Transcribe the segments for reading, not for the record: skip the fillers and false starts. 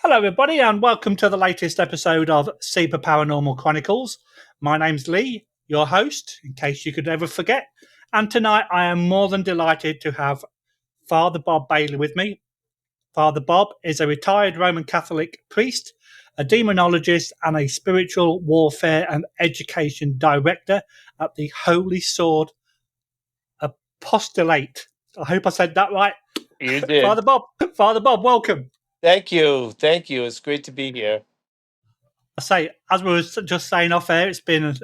Hello, everybody, and welcome to the latest episode of Super Paranormal Chronicles. My name's Lee, your host, in case you could ever forget. And tonight I am more than delighted to have Father Bob Bailey with me. Father Bob is a retired Roman Catholic priest, a demonologist, and a spiritual warfare and education director at the Holy Sword Apostolate. I hope I said that right. You did. Father Bob, welcome. Thank you. It's great to be here. I say, as we were just saying off air, it's been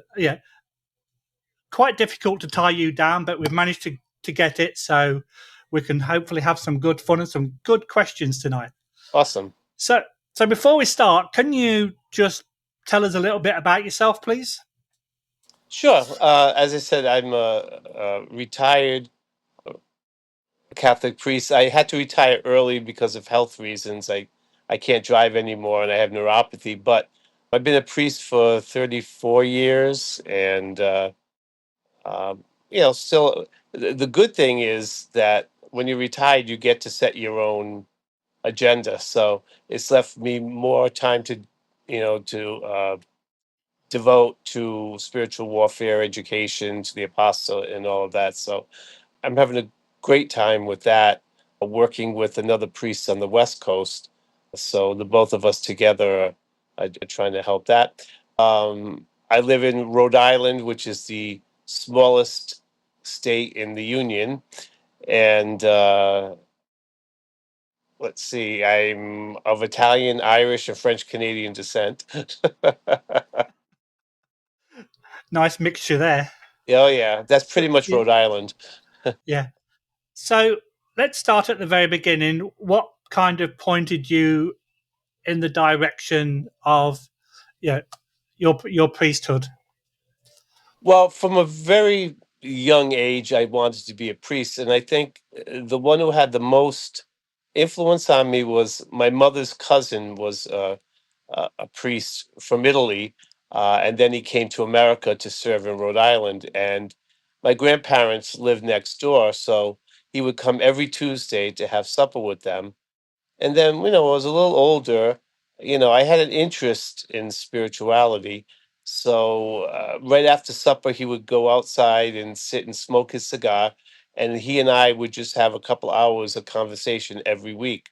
quite difficult to tie you down, but we've managed to get it, so we can hopefully have some good fun and some good questions tonight. Awesome. So before we start, can you just tell us a little bit about yourself, please? Sure. As I said, I'm a retired Catholic priest. I had to retire early because of health reasons. I can't drive anymore and I have neuropathy, but I've been a priest for 34 years. And, still, the good thing is that when you're retired, you get to set your own agenda. So it's left me more time to devote to spiritual warfare education, to the apostle, and all of that. So I'm having a great time with that, working with another priest on the West Coast. So the both of us together are trying to help that. I live in Rhode Island, which is the smallest state in the Union. And let's see, I'm of Italian, Irish, and French Canadian descent. Nice mixture there. Oh, yeah. That's pretty much Rhode Island. Yeah. So let's start at the very beginning. What kind of pointed you in the direction of your priesthood? Well, from a very young age, I wanted to be a priest. And I think the one who had the most influence on me was my mother's cousin was a priest from Italy. And then he came to America to serve in Rhode Island. And my grandparents lived next door. So he would come every Tuesday to have supper with them. And then, I was a little older, I had an interest in spirituality. So right after supper, he would go outside and sit and smoke his cigar. And he and I would just have a couple hours of conversation every week.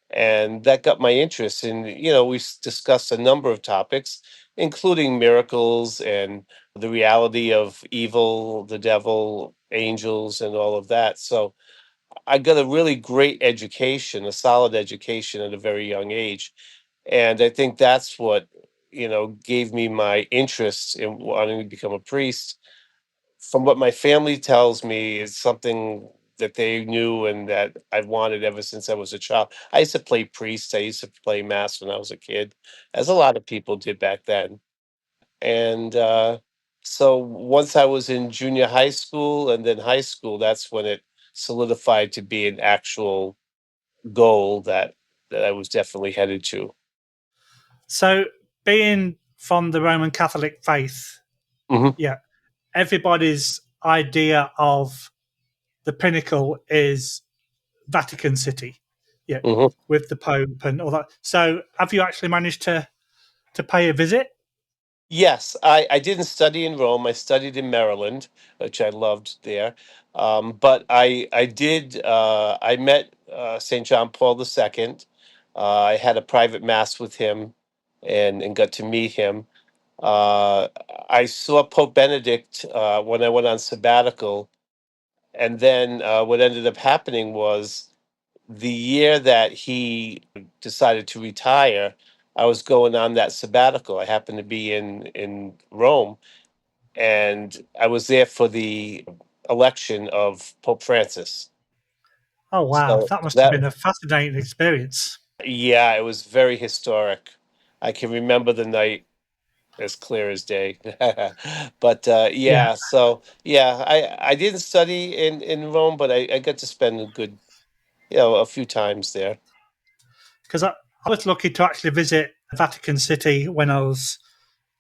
And that got my interest. And, we discussed a number of topics, including miracles and the reality of evil, the devil, angels, and all of that. So I got a really great education, a solid education at a very young age. And I think that's what, gave me my interest in wanting to become a priest. From what my family tells me, is something that they knew and that I've wanted ever since I was a child. I used to play priest. I used to play mass when I was a kid, as a lot of people did back then. And so once I was in junior high school and then high school, that's when it solidified to be an actual goal that I was definitely headed to. So, being from the Roman Catholic faith, Mm-hmm. everybody's idea of the pinnacle is Vatican City, Mm-hmm. with the Pope and all that. So, have you actually managed to pay a visit? Yes, I didn't study in Rome. I studied in Maryland, which I loved there. But I did. I met St. John Paul II. I had a private mass with him, and got to meet him. Uh, I saw Pope Benedict when I went on sabbatical, and then what ended up happening was the year that he decided to retire, I was going on that sabbatical. I happened to be in Rome, and I was there for the election of Pope Francis. Oh wow, So that must have that, been a fascinating experience. yeah, it was very historic. I can remember the night as clear as day. But Yeah, yeah, so yeah, I didn't study in Rome, but I got to spend a good, a few times there. because I was lucky to actually visit Vatican City when I was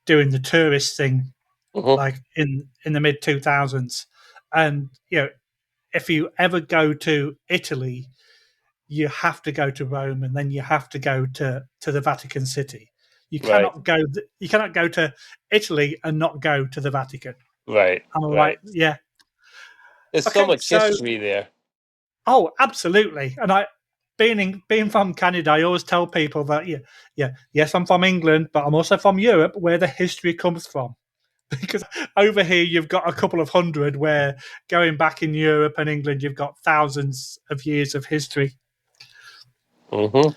doing the tourist thing, Hmm. like in the mid 2000s, and if you ever go to Italy, you have to go to Rome, and then you have to go to the Vatican City. You Right. cannot go. You cannot go to Italy and not go to the Vatican. Right. Am I right? Right. Yeah. There's so Okay. much So, history there. oh, absolutely. And being from Canada, I always tell people that yes, I'm from England, but I'm also from Europe, where the history comes from. Because over here you've got a couple of hundred, where going back in Europe and England, you've got thousands of years of history. Hmm.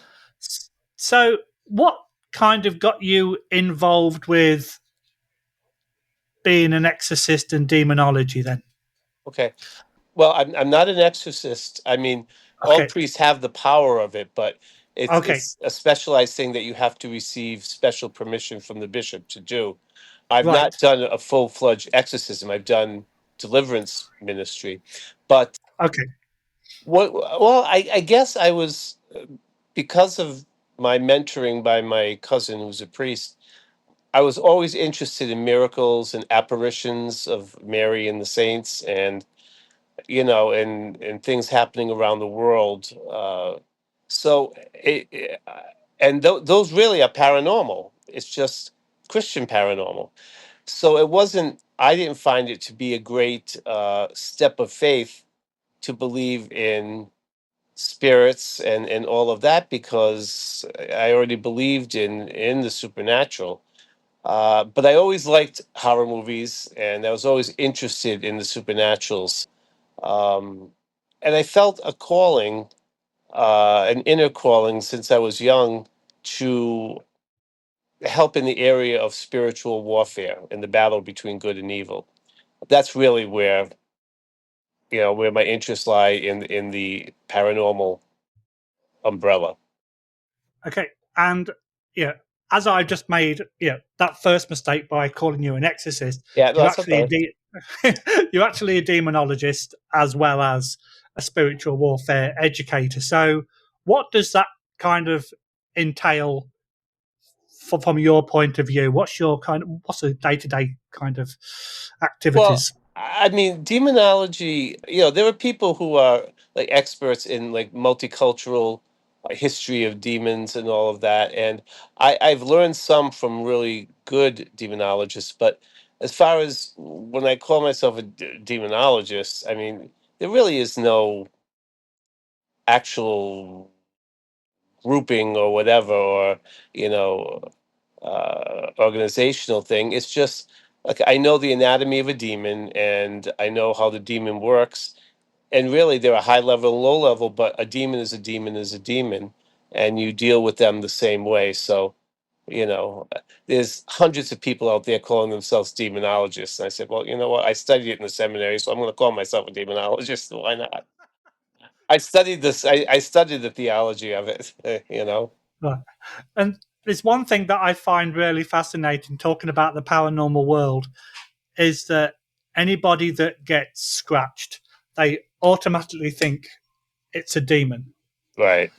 So, what kind of got you involved with being an exorcist and demonology then? Okay. Well, I'm not an exorcist. I mean, all Okay, priests have the power of it, but okay, it's a specialized thing that you have to receive special permission from the bishop to do. I've not right, done a full-fledged exorcism. I've done deliverance ministry, but okay, what? Well, I guess I was because of my mentoring by my cousin, who's a priest. I was always interested in miracles and apparitions of Mary and the saints, and and things happening around the world. So, those really are paranormal. It's just Christian paranormal. So it wasn't. I didn't find it to be a great step of faith to believe in spirits and all of that because I already believed in the supernatural. But I always liked horror movies, and I was always interested in the supernaturals. Um, and I felt a calling, an inner calling since I was young to help in the area of spiritual warfare in the battle between good and evil. That's really where my interests lie in the paranormal umbrella. okay. And yeah, as I just made that first mistake by calling you an exorcist, Yeah, no, you're that's actually okay. you're actually a demonologist as well as a spiritual warfare educator. So, what does that kind of entail from your point of view? What's the day to day kind of Well, activities? I mean, demonology, there are people who are like experts in like multicultural history of demons and all of that. And I've learned some from really good demonologists. But as far as when I call myself a demonologist, I mean, there really is no actual grouping or whatever, or, you know, organizational thing. It's just like I know the anatomy of a demon and I know how the demon works. And really, they're a high level and low level, but a demon is a demon is a demon, and you deal with them the same way. So, there's hundreds of people out there calling themselves demonologists. And I said, well, you know what? I studied it in the seminary, so I'm going to call myself a demonologist. Why not? I studied this. I studied the theology of it. Right. And there's one thing that I find really fascinating talking about the paranormal world is that anybody that gets scratched, they automatically think it's a demon. Right.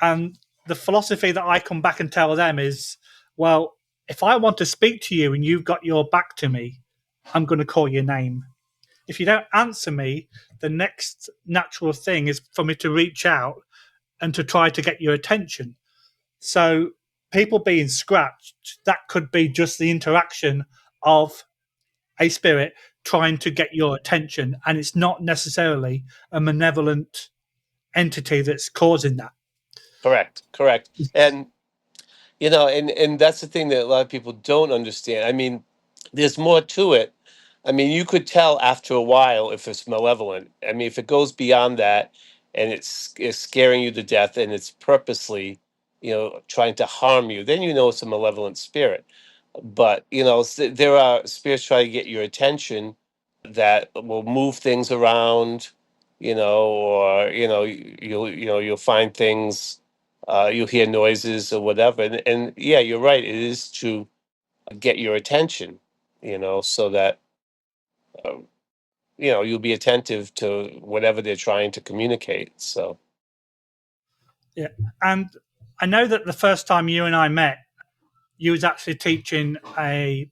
And the philosophy that I come back and tell them is, well, if I want to speak to you and you've got your back to me, I'm going to call your name. If you don't answer me, the next natural thing is for me to reach out and to try to get your attention. So, people being scratched, that could be just the interaction of a spirit trying to get your attention. And it's not necessarily a malevolent entity that's causing that. Correct. Correct. And and that's the thing that a lot of people don't understand. I mean, there's more to it. I mean, you could tell after a while if it's malevolent. I mean, if it goes beyond that and it's scaring you to death and it's purposely, trying to harm you, then you know it's a malevolent spirit. But, there are spirits trying to get your attention that will move things around, or you'll find things, you'll hear noises or whatever, and yeah, you're right. It is to get your attention, so that uh, you'll be attentive to whatever they're trying to communicate. So, Yeah. And I know that the first time you and I met, you was actually teaching a,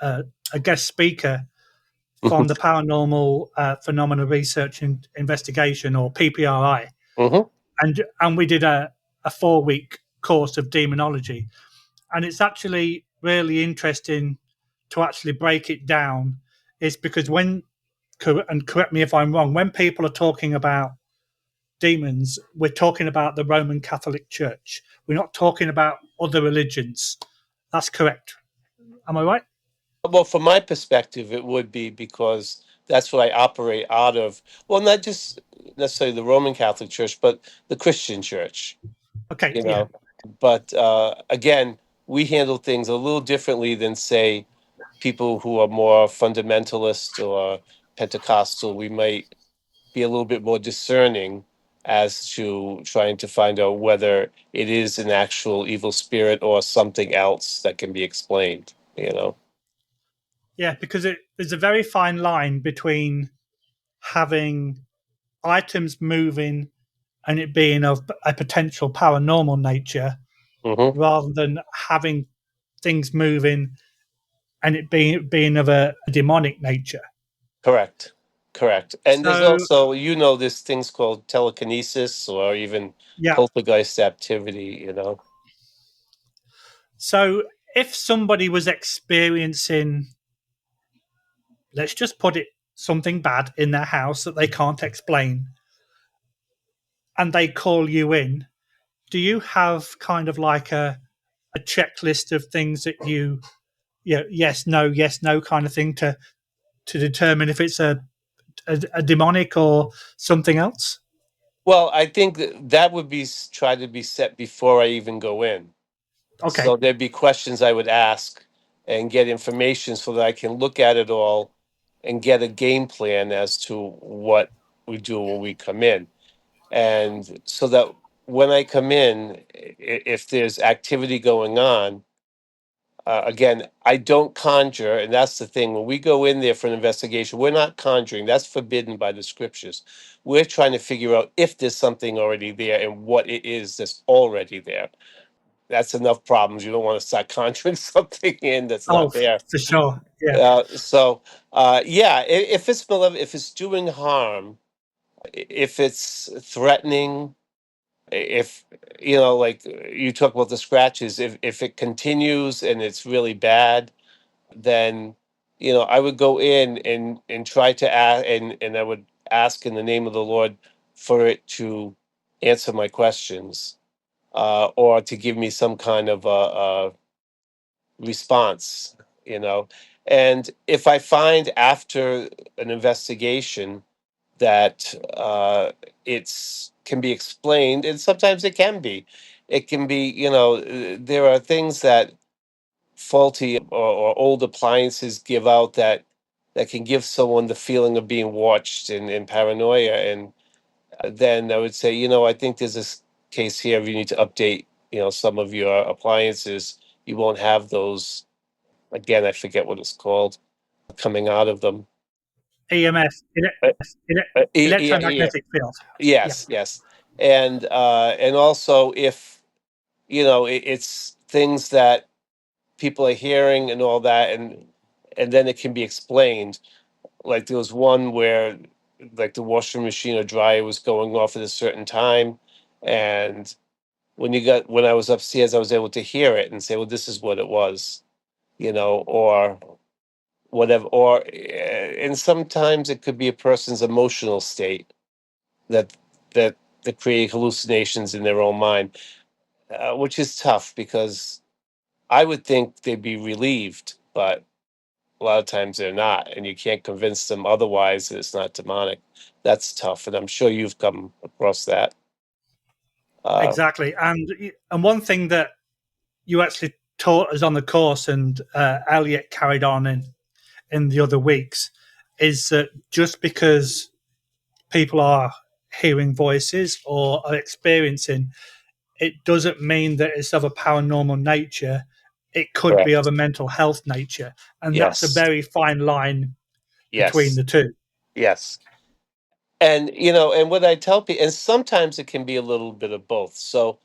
a guest speaker hmm from the Paranormal Phenomena Research and Investigation, or PPRI. hmm and we did a 4 week course of demonology, and it's actually really interesting to actually break it down. Is because when, and correct me if I'm wrong, when people are talking about demons, we're talking about the Roman Catholic Church. We're not talking about other religions. That's correct. Am I right? Well, from my perspective, it would be because that's what I operate out of. Well, not just necessarily the Roman Catholic Church, but the Christian Church, Okay, you yeah. know. But again, we handle things a little differently than, say, people who are more fundamentalist or Pentecostal. We might be a little bit more discerning as to trying to find out whether it is an actual evil spirit or something else that can be explained, you know. Yeah, because there's a very fine line between having items moving and it being of a potential paranormal nature Hmm. rather than having things moving and it being of a demonic nature. Correct. Correct. And there's So, also, there's things called telekinesis or even yeah. poltergeist activity, you know. So, if somebody was experiencing, let's just put it, something bad in their house that they can't explain, and they call you in, do you have kind of like a checklist of things that you, yeah, yes, no kind of thing to determine if it's a demonic or something else? Well, I think that would be try to be set before I even go in. Okay. So there'd be questions I would ask and get information so that I can look at it all and get a game plan as to what we do when we come in. And so that when I come in, if there's activity going on, again, I don't conjure. And that's the thing. When we go in there for an investigation, we're not conjuring. That's forbidden by the scriptures. We're trying to figure out if there's something already there and what it is that's already there. That's enough problems. You don't want to start conjuring something in that's Oh, not there. for sure. Yeah. Yeah, if it's if it's doing harm, if it's threatening, if like you talk about the scratches, if it continues and it's really bad, then I would go in and try to ask, and I would ask in the name of the Lord for it to answer my questions, or to give me some kind of a response, you know. And if I find after an investigation that it's can be explained, and sometimes it can be, there are things that faulty or old appliances give out that can give someone the feeling of being watched and paranoia. And then I would say, I think there's this case here. If you need to update, some of your appliances, you won't have those. Again, I forget what it's called coming out of them. EMF, Uh, yeah, yeah, electromagnetic field. Yeah. yes, yes, and also if it's things that people are hearing and all that, and then it can be explained. Like there was one where like the washing machine or dryer was going off at a certain time, and when I was upstairs, I was able to hear it and say, well, this is what it was, or whatever. Or and sometimes it could be a person's emotional state that that that create hallucinations in their own mind, which is tough because I would think they'd be relieved, but a lot of times they're not, and you can't convince them otherwise that it's not demonic. That's tough, and I'm sure you've come across that. Uh, Exactly. And one thing that you actually taught us on the course, and Elliot carried on in the other weeks, is that just because people are hearing voices or are experiencing, it doesn't mean that it's of a paranormal nature. It could be of correct. a mental health nature, and that's a Yes. very fine line between Yes. the two. Yes. And and what I tell people, and sometimes it can be a little bit of both. So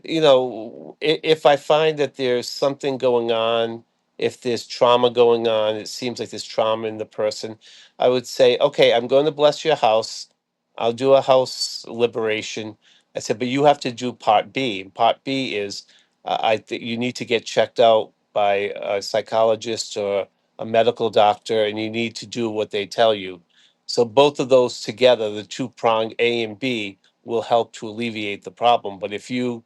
if I find that there's something going on, if there's trauma going on, it seems like there's trauma in the person, I would say, okay, I'm going to bless your house. I'll do a house liberation. I said, but you have to do part B. And part B is I think you need to get checked out by a psychologist or a medical doctor, and you need to do what they tell you. So both of those together, the two prong A and B, will help to alleviate the problem. But if you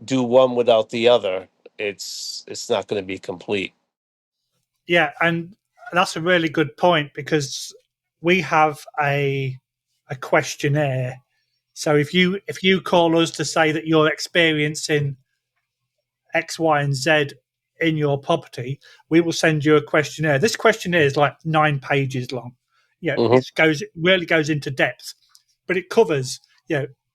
do one without the other, it's not going to be complete. Yeah, and that's a really good point because we have a questionnaire. So if you call us to say that you're experiencing X, Y, and Z in your property, we will send you a questionnaire. This questionnaire is like 9 pages long. Hmm. It really goes into depth, but it covers,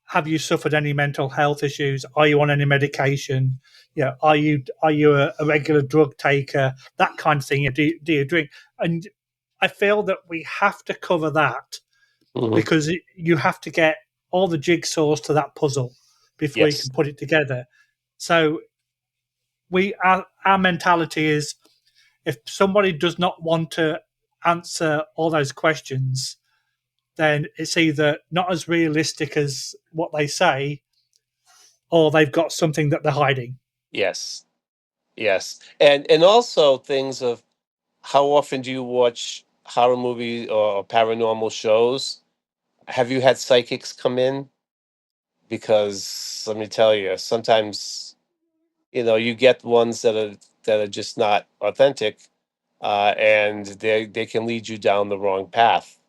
have you suffered any mental health issues? Are you on any medication? Are you a regular drug taker? That kind of thing. Do you drink? And I feel that we have to cover that Hmm. because you have to get all the jigsaws to that puzzle before you Yes. can put it together. So our mentality is if somebody does not want to answer all those questions, then it's either not as realistic as what they say, or they've got something that they're hiding. Yes. Yes. And also things of how often do you watch horror movies or paranormal shows? Have you had psychics come in? Because let me tell you, sometimes you get ones that are just not authentic, and they can lead you down the wrong path.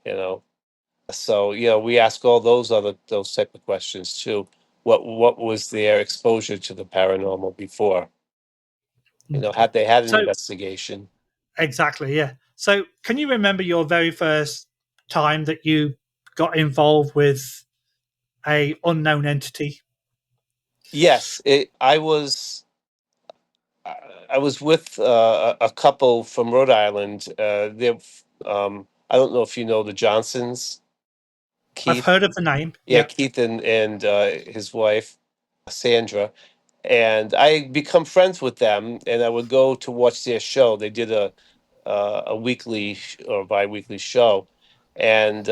You know, so we ask all those type of questions too. What was their exposure to the paranormal before? Had they had an So investigation? exactly, yeah. So can you remember your very first time that you got involved with a unknown entity? Yes, I I was with a couple from Rhode Island. I don't know if you know the Johnsons, I've Keith. heard of the name. Yeah, Yeah, Keith and his wife Sandra, and I become friends with them, and I would go to watch their show. They did a weekly or biweekly show, and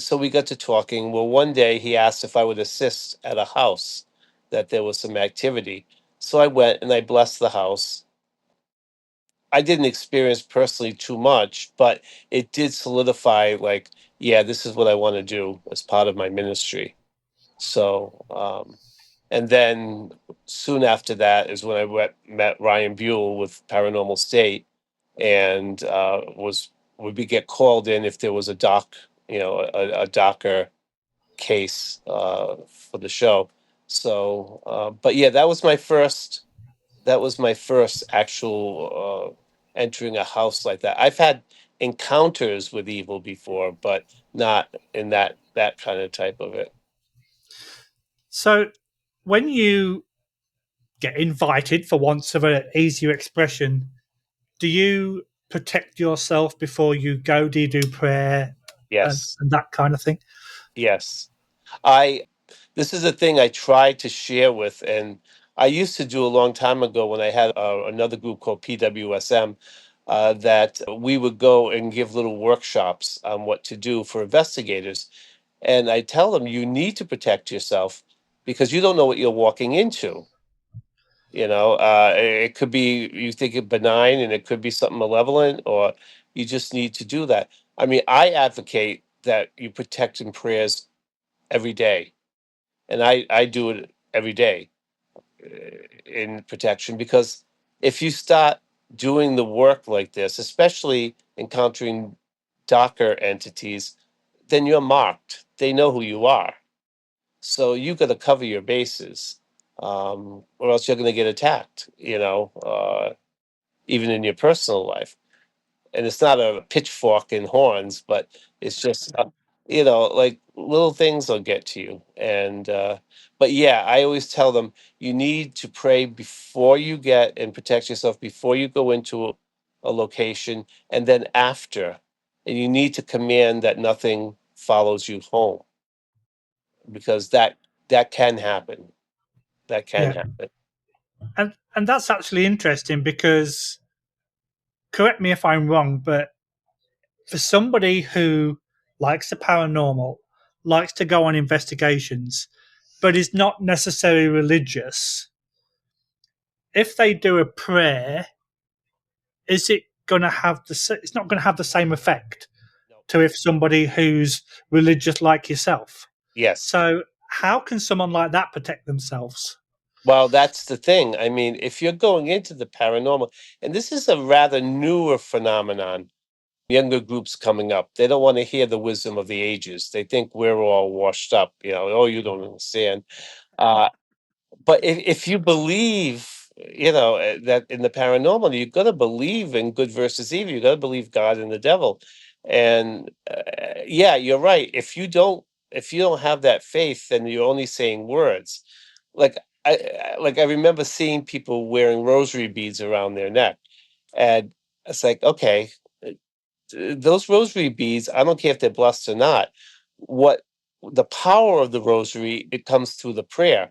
so we got to talking. Well, one day he asked if I would assist at a house that there was some activity. So I went and I blessed the house. I didn't experience personally too much, but it did solidify, like, yeah, this is what I want to do as part of my ministry. So, and then soon after that is when met Ryan Buell with Paranormal State, and would we get called in if there was a a docker case for the show. So, but yeah, that was my first actual entering a house like that. I've had encounters with evil before, but not in that kind of type of it. so when you get invited, for want of an easier expression, do you protect yourself before you go? Do you do prayer and, Yes, and that kind of thing? yes. I This is a thing I try to share with, and I used to do a long time ago when I had another group called PWSM. That we would go and give little workshops on what to do for investigators. And I tell them you need to protect yourself because you don't know what you're walking into. It could be you think it benign and it could be something malevolent, or you just need to do that. I mean, I advocate that you protect in prayers every day, and I do it every day in protection because if you start doing the work like this, especially encountering Docker entities, then you're marked. They know who you are. So you got to cover your bases, or else you're going to get attacked. Even in your personal life. And it's not a pitchfork and horns, but it's just like little things will get to you. And but yeah, I always tell them you need to pray before you get and protect yourself before you go into a location, and then after, and you need to command that nothing follows you home because that can happen. That can Yeah, happen. and that's actually interesting because correct me if I'm wrong, but for somebody who likes the paranormal, likes to go on investigations, but is not necessarily religious, if they do a prayer, is it going to have it's not going to have the same effect No. to if somebody who's religious like yourself. Yes. So how can someone like that protect themselves? Well, that's the thing. I mean, if you're going into the paranormal, and this is a rather newer phenomenon, younger groups coming up, they don't want to hear the wisdom of the ages. They think we're all washed up, oh, you don't understand. Uh, but if you believe, that in the paranormal, you've got to believe in good versus evil. You got to believe God and the devil. And yeah, you're right. If you don't have that faith, then you're only saying words. Like I remember seeing people wearing rosary beads around their neck, and it's like, okay, uh, those rosary beads, I don't care if they're blessed or not. What the power of the rosary, it comes through the prayer,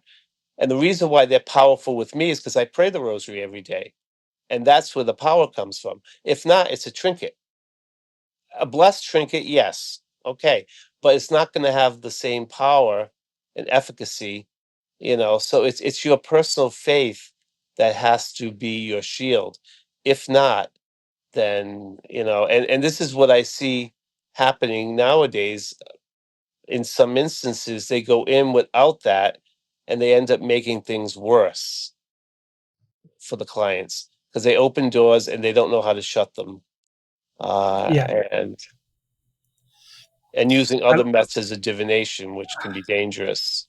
and the reason why they're powerful with me is because I pray the rosary every day. And that's where the power comes from. If not, it's a trinket. A blessed trinket, yes. Okay. But it's not going to have the same power and efficacy, So it's your personal faith that has to be your shield. If not, then, and this is what I see happening nowadays. In some instances, they go in without that and they end up making things worse for the clients because they open doors and they don't know how to shut them, uh, Yeah. and and using other Um, methods of divination, which can be dangerous.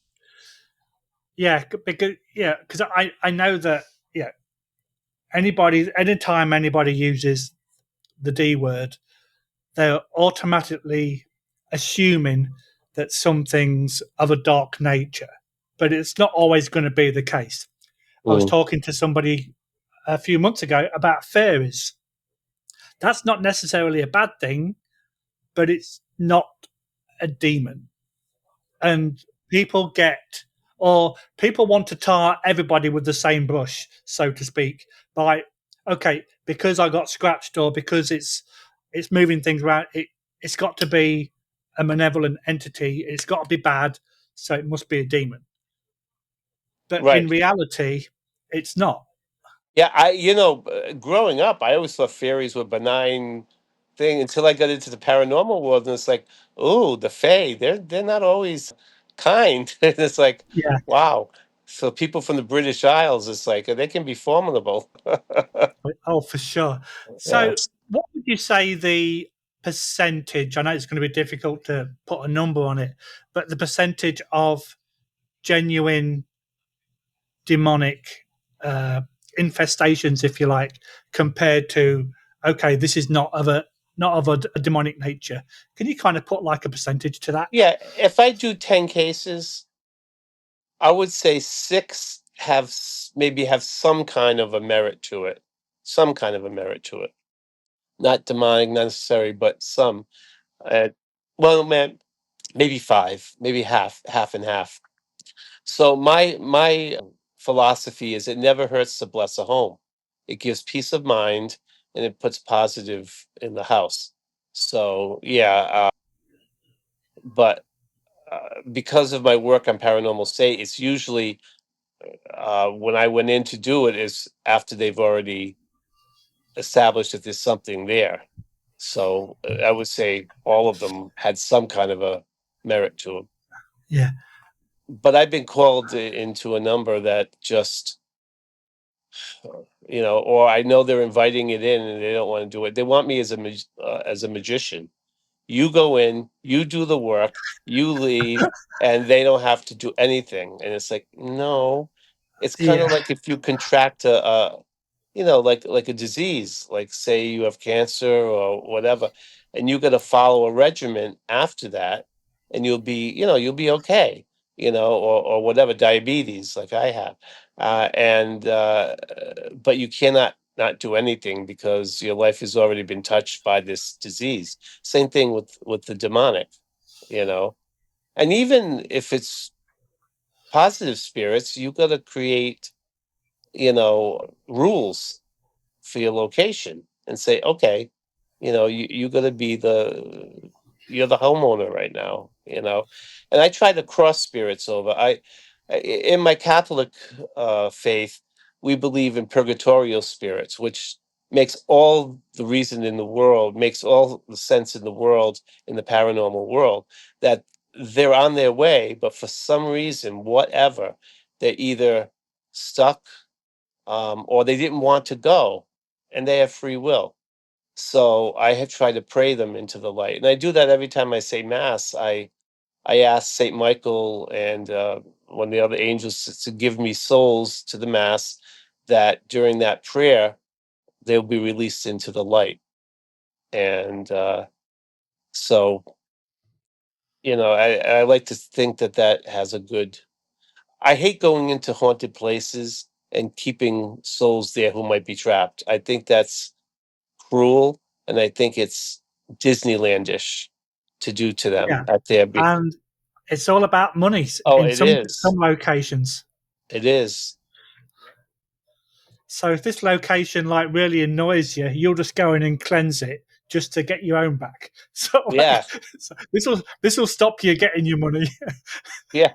yeah, because I know that yeah, anytime anybody uses the D word, they're automatically assuming that something's of a dark nature, but it's not always going to be the case. I was Mm, talking to somebody a few months ago about fairies. That's not necessarily a bad thing, but it's not a demon. And people get, or people want to tar everybody with the same brush, so to speak, by, okay, because I got scratched or because it's moving things around, it's got to be a malevolent entity, it's got to be bad, so it must be a demon. But in right. reality, it's not. Yeah, growing up, I always thought fairies were benign thing until I got into the paranormal world, and it's like, oh, the fae, they're not always kind. And it's like, Yeah. wow. So people from the British Isles, it's like they can be formidable. Oh, for sure. Yeah. So, what would you say the percentage? I know it's going to be difficult to put a number on it, but the percentage of genuine demonic uh, infestations, if you like, compared to okay, this is not of a demonic nature. Can you kind of put like a percentage to that? Yeah, if I do 10 cases, I would say six maybe have some kind of a merit to it. Some kind of a merit to it. Not demonic necessary, but some. Uh, well, man, maybe five, maybe half and half. So my philosophy is it never hurts to bless a home. It gives peace of mind and it puts positive in the house. So yeah, but because of my work on Paranormal State, it's usually when I went in to do it is after they've already established that there's something there. So I would say all of them had some kind of a merit to them. Yeah, But I've been called into a number that just, or I know they're inviting it in and they don't want to do it. They want me as a magician. You go in, you do the work, you leave, and they don't have to do anything. And it's like, no, it's kind yeah, of like if you contract like a disease, like say you have cancer or whatever, and you got to follow a regimen after that, and you'll be okay, or whatever, diabetes like I have, but you cannot not do anything because your life has already been touched by this disease. Same thing with the demonic, you know, and even if it's positive spirits, you got to create, rules for your location and say, okay, you got to be you're the homeowner right now, and I try to cross spirits over. In my Catholic faith, we believe in purgatorial spirits, which makes all the reason in the world, makes all the sense in the world, in the paranormal world, that they're on their way, but for some reason, whatever, they're either stuck or they didn't want to go, and they have free will. So I have tried to pray them into the light, and I do that every time I say mass. I ask Saint Michael and one of the other angels to give me souls to the mass, that during that prayer they'll be released into the light. And so, I like to think that that has a good. I hate going into haunted places and keeping souls there who might be trapped. I think that's cruel, and I think it's Disneylandish to do to them Yeah, at their be. and it's all about money Oh, in it some is. locations. It is. So if this location like really annoys you, you'll just go in and cleanse it just to get your own back. So, Yeah. so this will stop you getting your money. Yeah.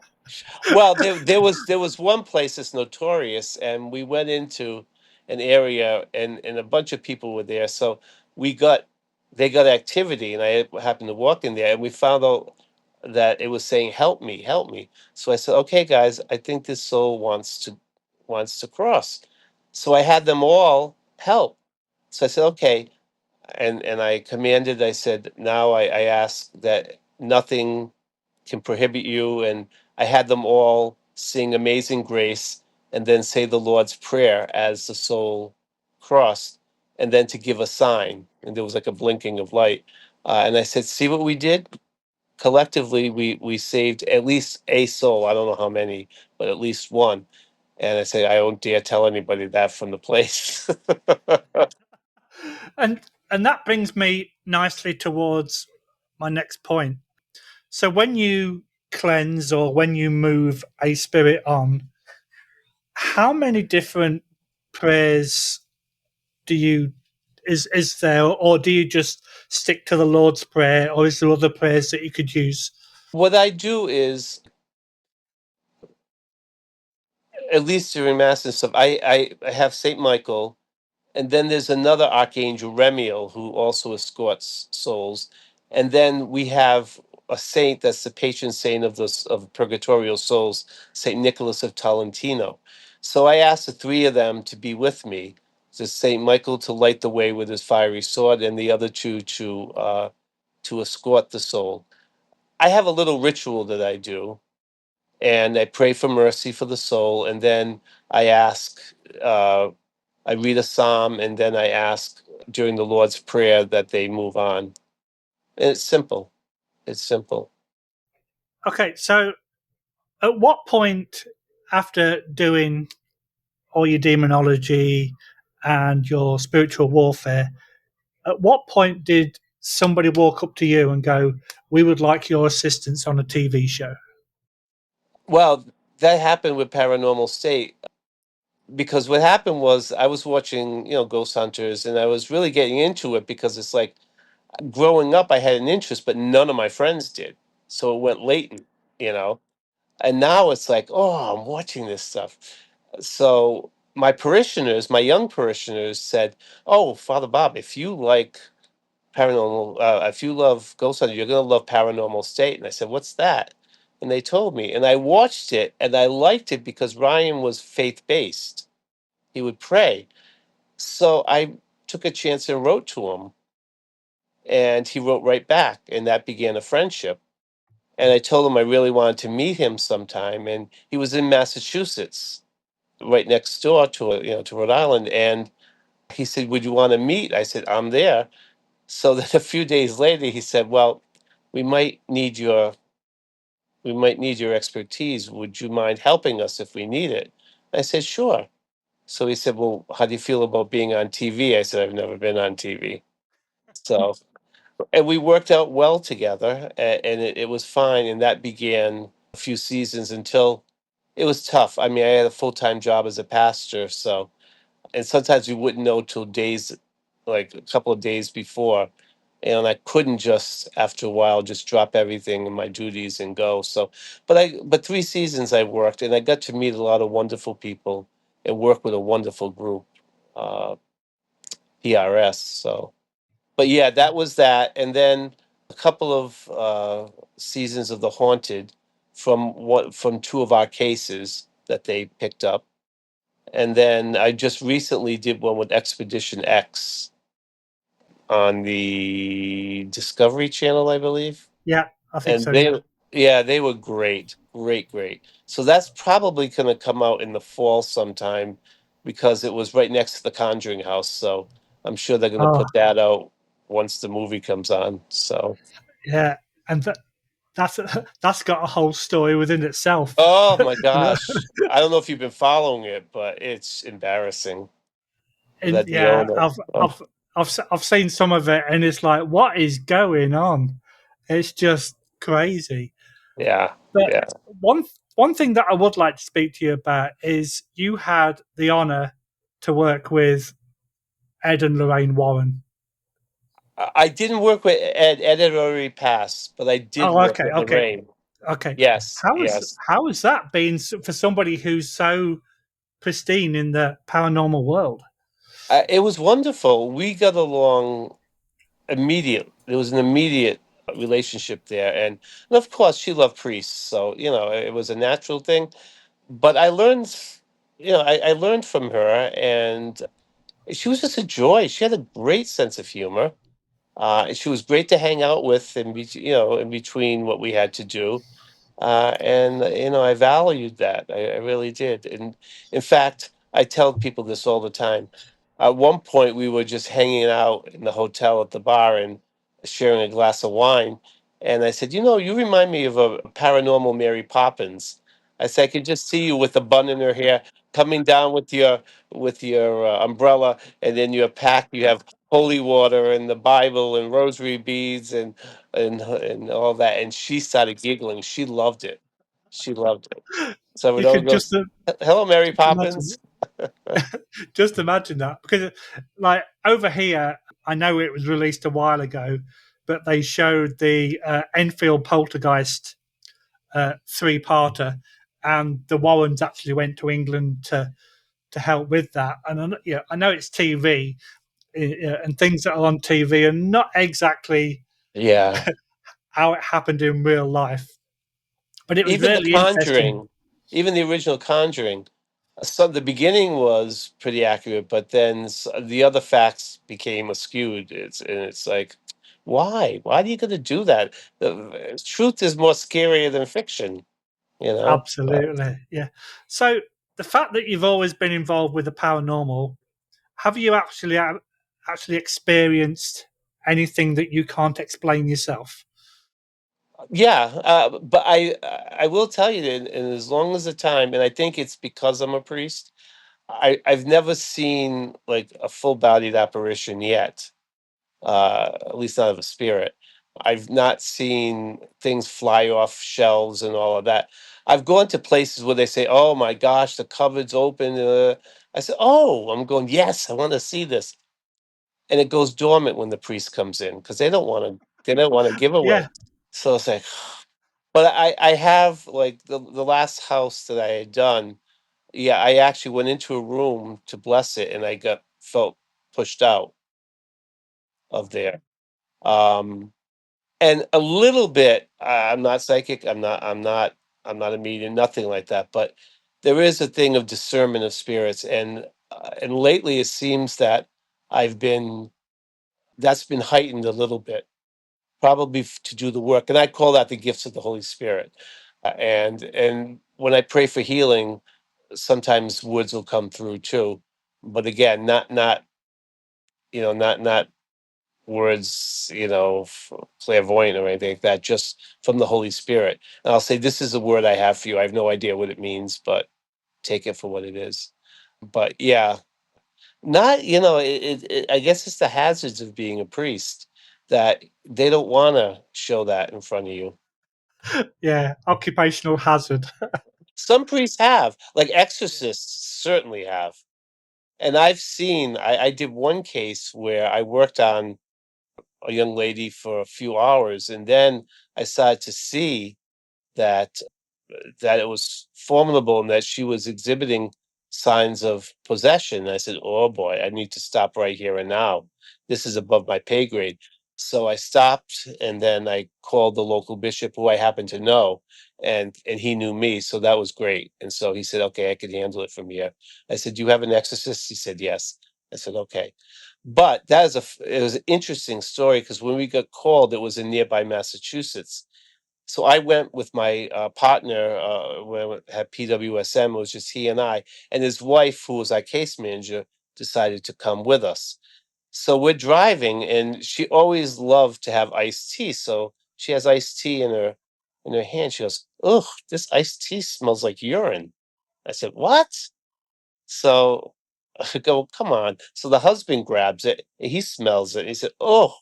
Well, there was one place that's notorious, and we went into an area, and a bunch of people were there. So we got they got activity, and I happened to walk in there, and we found out that it was saying, "Help me, help me." So I said, "Okay, guys, I think this soul wants to cross." So I had them all help. So I said, "Okay," and I commanded. I said, "Now I ask that nothing can prohibit you." And I had them all sing Amazing Grace and then say the Lord's Prayer as the soul crossed, and then to give a sign. And there was like a blinking of light. And I said, "See what we did? Collectively, we saved at least a soul. I don't know how many, but at least one." And I said, "I don't dare tell anybody that from the place." and and that brings me nicely towards my next point. So when you cleanse or when you move a spirit on, how many different prayers do you is there, or do you just stick to the Lord's Prayer, or is there other prayers that you could use? What I do is, at least during mass and stuff, I have Saint Michael, and then there's another archangel, Remiel, who also escorts souls, and then we have a saint that's the patron saint of purgatorial souls, Saint Nicholas of Tolentino. So I asked the three of them to be with me. So Saint Michael to light the way with his fiery sword, and the other two to escort the soul. I have a little ritual that I do, and I pray for mercy for the soul, and then I ask, uh, I read a psalm, and then I ask during the Lord's Prayer that they move on. And it's simple. It's simple. Okay, so at what point after doing all your demonology and your spiritual warfare, at what point did somebody walk up to you and go, "We would like your assistance on a TV show"? Well, that happened with Paranormal State, because what happened was I was watching, Ghost Hunters, and I was really getting into it because it's like growing up, I had an interest, but none of my friends did. So it went latent, you know. And now it's like, oh, I'm watching this stuff. So my parishioners, my young parishioners said, "Oh, Father Bob, if you like paranormal, if you love Ghost Hunter, you're going to love Paranormal State." And I said, "What's that?" And they told me, and I watched it, and I liked it because Ryan was faith based. He would pray. So I took a chance and wrote to him, and he wrote right back, and that began a friendship. And I told him I really wanted to meet him sometime, and he was in Massachusetts, right next door to Rhode Island. And he said, "Would you want to meet?" I said, "I'm there." So then a few days later, he said, "Well, we might need your we might need your expertise. Would you mind helping us if we need it?" I said, "Sure." So he said, "Well, how do you feel about being on TV?" I said, "I've never been on TV." So, and we worked out well together, and it was fine. And that began a few seasons until it was tough. I mean, I had a full-time job as a pastor, so, and sometimes we wouldn't know till days, like a couple of days before. and I couldn't just after a while just drop everything and my duties and go. So, but 3 seasons I worked, and I got to meet a lot of wonderful people and work with a wonderful group, uh, PRS. So, but yeah, that was that, and then a couple of seasons of The Haunted from two of our cases that they picked up, and then I just recently did one with Expedition X on the Discovery Channel, I believe. Yeah, I think And so. Yeah. yeah, they were great, great, great. So that's probably going to come out in the fall sometime because it was right next to the Conjuring house. So I'm sure they're going to Oh, put that out once the movie comes on. So, yeah, and that's that's got a whole story within itself. oh my gosh, I don't know if you've been following it, but it's embarrassing And that the yeah, owner. Oh, I've seen some of it, and it's like, what is going on? It's just crazy. yeah, But yeah. one one thing that I would like to speak to you about is you had the honor to work with Ed and Lorraine Warren. I didn't work with Ed. Ed had already passed, but I did Oh, work okay, with okay, Lorraine. okay. Yes, yes. How has that been for somebody who's so pristine in the paranormal world? It was wonderful. We got along immediate. There was an immediate relationship there, and of course, she loved priests, so it was a natural thing. But I learned, I learned from her, and she was just a joy. She had a great sense of humor. She was great to hang out with, in between what we had to do. And I valued that. I really did. And in fact, I tell people this all the time. At one point, we were just hanging out in the hotel at the bar and sharing a glass of wine. And I said, you remind me of a paranormal Mary Poppins. I said, I could just see you with a bun in her hair, coming down with your umbrella, and then your pack. You have holy water and the Bible and rosary beads and all that. And she started giggling. She loved it. She loved it. So You it all can goes, "Hello, Mary just imagine, Poppins." just imagine that because, like over here, I know it was released a while ago, but they showed the Enfield Poltergeist three-parter, and the Warrens actually went to England to help with that. And I know it's TV, and things that are on TV are not exactly Yeah. how it happened in real life. But it was Even The really interesting. Conjuring, even the original Conjuring, some the beginning was pretty accurate, but then the other facts became skewed. It's like, why? Why are you going to do that? The truth is more scarier than fiction, you know. Absolutely, yeah. So the fact that you've always been involved with the paranormal, have you actually experienced anything that you can't explain yourself? Yeah, but I will tell you that, and as long as the time, and I think it's because I'm a priest. I've never seen like a full bodied apparition yet, at least not of a spirit. I've not seen things fly off shelves and all of that. I've gone to places where they say, "Oh my gosh, the cupboard's open." I said, "Oh," I'm going, "Yes, I want to see this," and it goes dormant when the priest comes in because they don't want to. They don't want to give away. Yeah, So it's like, but I have like the last house that I had done. Yeah, I actually went into a room to bless it, and I got felt pushed out of there. Um, and a little bit, I'm not psychic. I'm not a medium. Nothing like that. But there is a thing of discernment of spirits, and lately it seems that I've been that's been heightened a little bit, probably to do the work. And I call that the gifts of the Holy Spirit. And when I pray for healing, sometimes words will come through too, but again, not words, clairvoyant or anything like that, just from the Holy Spirit. And I'll say, "This is a word I have for you. I have no idea what it means, but take it for what it is." But yeah, not I guess it's the hazards of being a priest that they don't want to show that in front of you. yeah. Occupational hazard. Some priests have, like exorcists, certainly have. And I've seen, I did one case where I worked on a young lady for a few hours, and then I started to see that that it was formidable and that she was exhibiting signs of possession. I said, "Oh boy, I need to stop right here and now. This is above my pay grade." So I stopped, and then I called the local bishop, who I happen to know, and he knew me, so that was great. And so he said, "Okay, I could handle it from here." I said, "Do you have an exorcist?" He said, "Yes." I said, "Okay." But that is it was an interesting story because when we got called, it was in nearby Massachusetts, so I went with my partner, when we had PWSM. It was just he and his wife, who was our case manager, decided to come with us. So we're driving, and she always loved to have iced tea. So she has iced tea in her hand. She goes, "Ugh, this iced tea smells like urine." I said, "What?" So I go, "Come on." So the husband grabs it, and he smells it. He said, "Oh."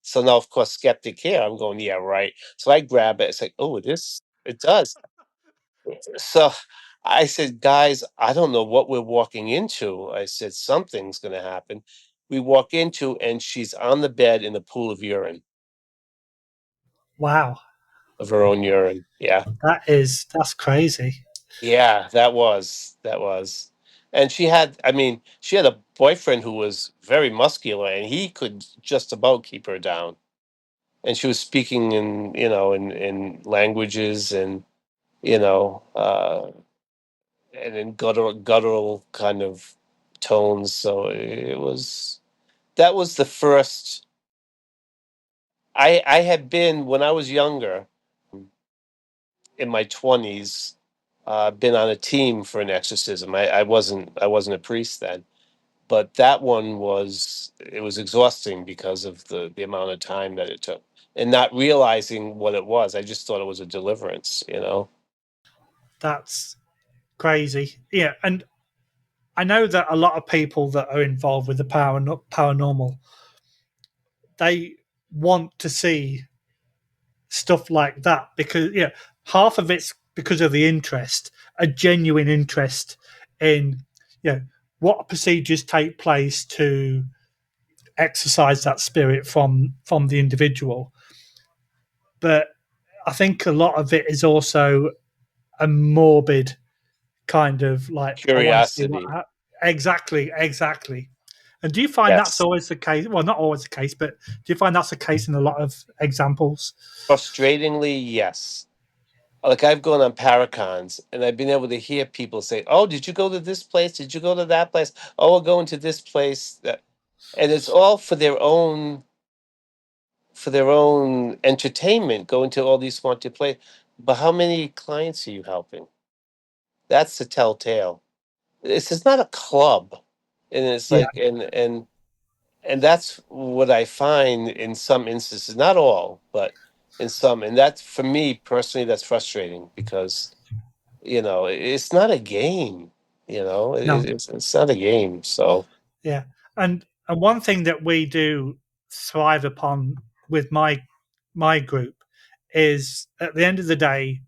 So now, of course, skeptic here. I'm going, yeah, right. So I grab it. It's like, oh, it does. So I said, guys, I don't know what we're walking into. I said, something's going to happen. We walk into, and she's on the bed in a pool of urine, Wow, of her own urine. Yeah. that's crazy. Yeah, that was. And I mean, she had a boyfriend who was very muscular, and he could just about keep her down. And she was speaking in, in languages, and you know, and in guttural kind of tones. So that was the first. I had been, when I was younger, in my 20s, been on a team for an exorcism. I wasn't a priest then, but that one was exhausting because of the amount of time that it took, and not realizing what it was. I just thought it was a deliverance. That's crazy. Yeah, and I know that a lot of people that are involved with the paranormal, they want to see stuff like that because half of it's because of the interest, a genuine interest in what procedures take place to exercise that spirit from the individual. But I think a lot of it is also a morbid kind of like, I want to see what Curiosity. exactly. And do you find that's Yes. always the case? Well, not always the case, but do you find that's the case in a lot of examples? Frustratingly, yes. Like, I've gone on Paracons, and I've been able to hear people say, "Oh, did you go to this place? Did you go to that place? Oh, we're going to this place." And it's all for their own entertainment, going to all these haunted places. But how many clients are you helping? That's the telltale. This is not a club, and it's Yeah, like, and that's what I find in some instances, not all, but in some, and that, for me personally, that's frustrating because it's not a game. no, It's not a game. So yeah, and one thing that we do thrive upon with my group is at the end of the day,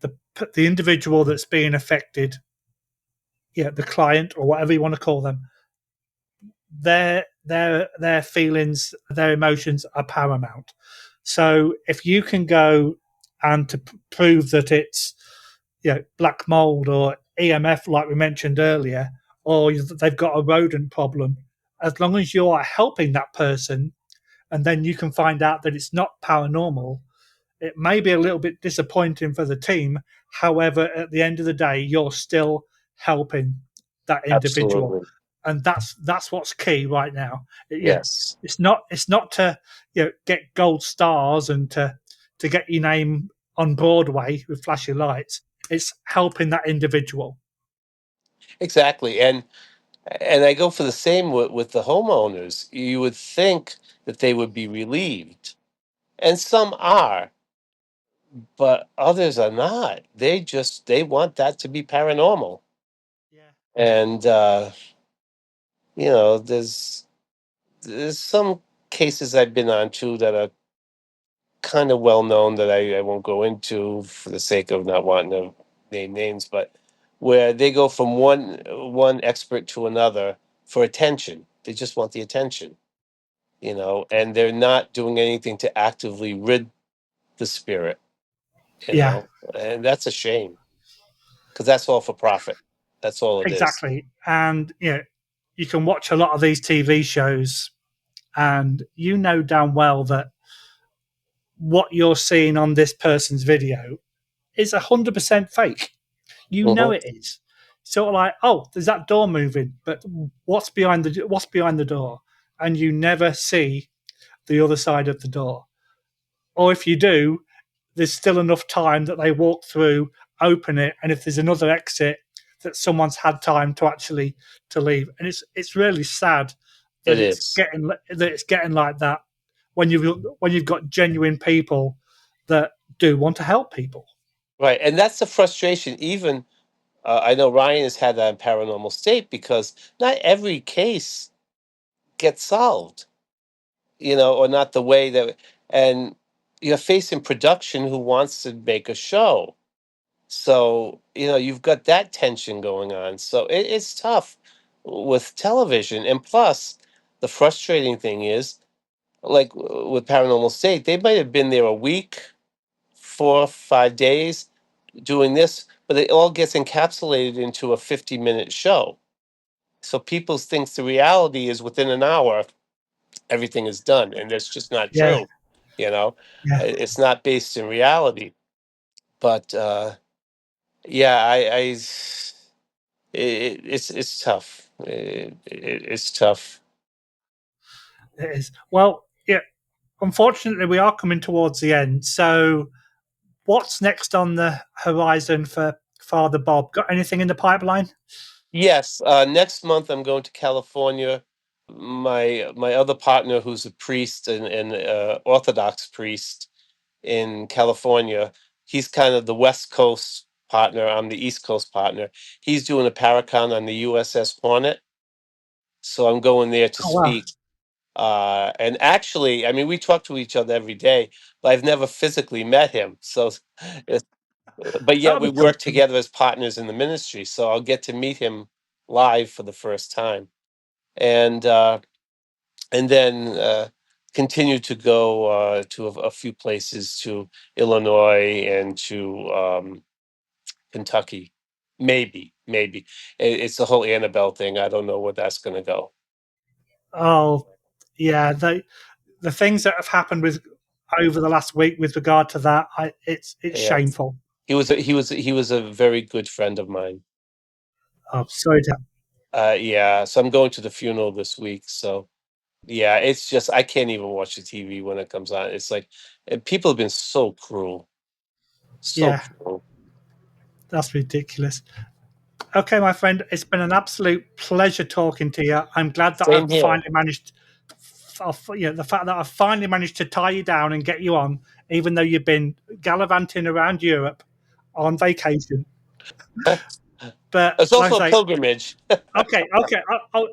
the the individual that's being affected, the client or whatever you want to call them, their feelings, their emotions are paramount. So if you can go and to prove that it's black mold or EMF, like we mentioned earlier, or they've got a rodent problem, as long as you are helping that person, and then you can find out that it's not paranormal, it may be a little bit disappointing for the team. However, at the end of the day, you're still helping that individual, absolutely. and that's what's key right now. Yes, It's not to get gold stars and to get your name on Broadway with flashy lights. It's helping that individual. exactly. And I go for the same with the homeowners. You would think that they would be relieved, and some are, but others are not. They want that to be paranormal. Yeah, And there's some cases I've been on too that are kind of well known, that I won't go into for the sake of not wanting to name names, but where they go from one expert to another for attention. They just want the attention. and they're not doing anything to actively rid the spirit, Yeah, and that's a shame because that's all for profit. That's all it is. exactly. And you can watch a lot of these TV shows, and you know damn well that what you're seeing on this person's video is 100% fake. You know Hmm. it is. Sort of like, oh, there's that door moving, but what's behind the door? And you never see the other side of the door. Or if you do, there's still enough time that they walk through, open it, and if there's another exit, that someone's had time to actually to leave. And it's really sad It that it's is. getting like that when you've got genuine people that do want to help people. Right, and that's the frustration. Even I know Ryan has had that in Paranormal State because not every case gets solved, or not the way that. And you're facing production who wants to make a show, so you've got that tension going on. So it's tough with television, and plus, the frustrating thing is, like with Paranormal State, they might have been there a week, 4 or 5 days doing this, but it all gets encapsulated into a 50-minute show. So people think the reality is within an hour, everything is done, and that's just not Yeah, true. You know, yeah, It's not based in reality. But yeah, it's tough. It's tough. it is. Well, yeah. Unfortunately, we are coming towards the end. So, what's next on the horizon for Father Bob? Got anything in the pipeline? Yes, next month I'm going to California. My other partner, who's a priest and Orthodox priest in California, he's kind of the West Coast partner. I'm the East Coast partner. He's doing a paracon on the USS Hornet, so I'm going there to Oh wow, speak. And actually, I mean, we talk to each other every day, but I've never physically met him. So, it's- but yet that'll we be cool. work together as partners in the ministry. So I'll get to meet him live for the first time, and uh, and then continue to go to a few places, to Illinois and to Kentucky. Maybe it's the whole Annabelle thing. I don't know where that's going to go. Oh yeah, the things that have happened with over the last week with regard to that, it's Yeah, shameful. he was a very good friend of mine. Oh, sorry to. Yeah, so I'm going to the funeral this week. So yeah, it's just I can't even watch the TV when it comes on. It's like people have been so cruel, so Yeah, cruel. that's ridiculous. Okay, my friend, it's been an absolute pleasure talking to you. I'm glad that Same I've here. finally managed. The fact that I've finally managed to tie you down and get you on, even though you've been gallivanting around Europe on vacation. But It's like also a I say, pilgrimage.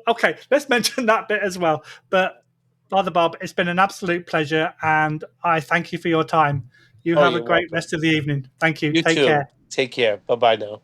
okay. Let's mention that bit as well. But Father Bob, it's been an absolute pleasure, and I thank you for your time. You Oh, have a you're great welcome. rest of the evening. Thank you. You Take too. care. Take care. Bye bye now.